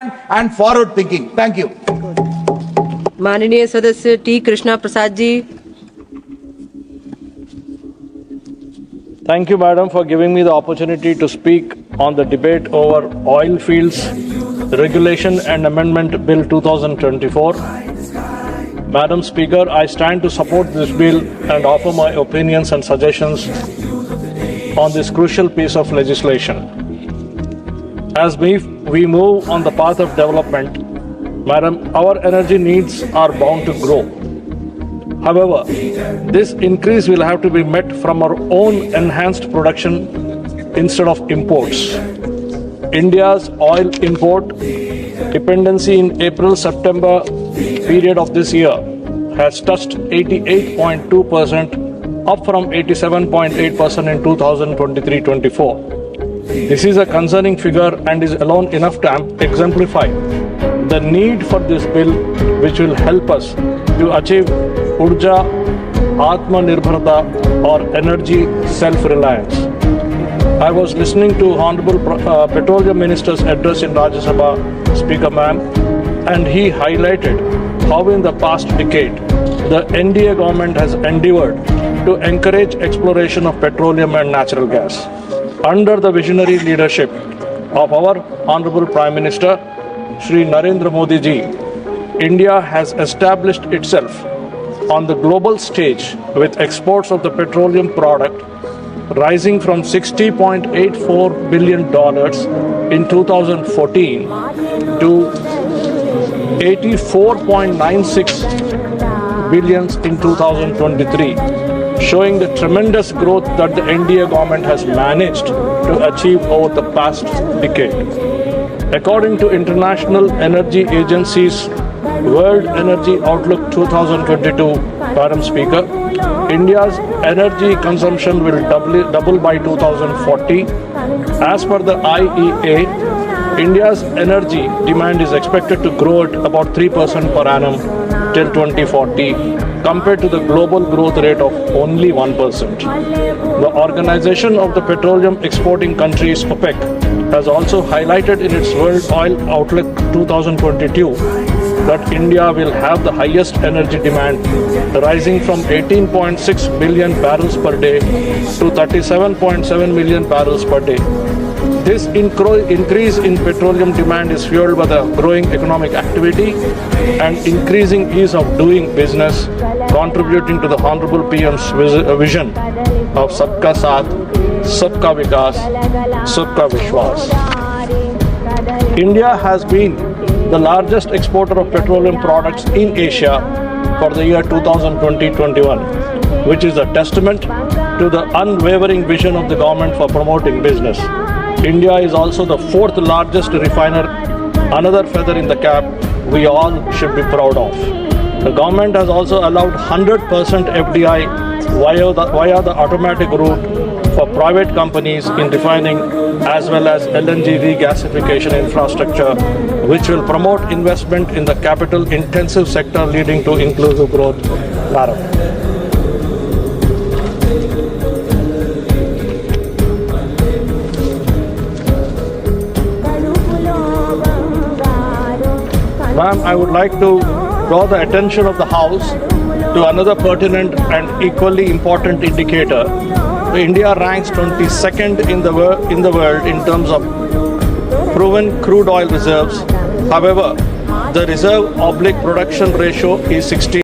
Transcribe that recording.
and forward thinking. Thank you. माननीय सदस्य T Krishna Prasad ji. Thank you, Madam, for giving me the opportunity to speak on the debate over Oil Fields Regulation and Amendment Bill 2024. Madam Speaker, I stand to support this bill and offer my opinions and suggestions on this crucial piece of legislation. As we move on the path of development, Madam, our energy needs are bound to grow. However, this increase will have to be met from our own enhanced production instead of imports. India's oil import dependency in April-September period of this year has touched 88.2%, up from 87.8% in 2023-24. This is a concerning figure and is alone enough to exemplify the need for this bill, which will help us to achieve Urja Atmanirbharta or energy self-reliance. I was listening to Honorable Petroleum Minister's address in Rajya Sabha, Speaker Ma'am, and he highlighted how in the past decade the NDA government has endeavored to encourage exploration of petroleum and natural gas. Under the visionary leadership of our Honorable Prime Minister, Shri Narendra Modi ji, India has established itself on the global stage with exports of the petroleum product rising from $60.84 billion in 2014 to $84.96 billion in 2023, showing the tremendous growth that the NDA government has managed to achieve over the past decade. According to International Energy Agency's World Energy Outlook 2022, Madam Speaker, India's energy consumption will double by 2040. As per the IEA, India's energy demand is expected to grow at about 3% per annum till 2040, compared to the global growth rate of only 1%. The Organization of the Petroleum Exporting Countries, OPEC, has also highlighted in its World Oil Outlook 2022 that India will have the highest energy demand, rising from 18.6 billion barrels per day to 37.7 million barrels per day. This increase in petroleum demand is fueled by the growing economic activity and increasing ease of doing business, contributing to the Honorable PM's vision of Sabka Saath, Sabka Vikas, Sabka Vishwas. India has been the largest exporter of petroleum products in Asia for the year 2020-21, which is a testament to the unwavering vision of the government for promoting business. India is also the fourth largest refiner, another feather in the cap we all should be proud of. The government has also allowed 100% FDI via the automatic route for private companies in refining as well as LNG regasification infrastructure, which will promote investment in the capital-intensive sector, leading to inclusive growth. Madam. Ma'am, I would like to draw the attention of the House to another pertinent and equally important indicator. India ranks 22nd in the world in terms of proven crude oil reserves. However, the reserve/production ratio is 60.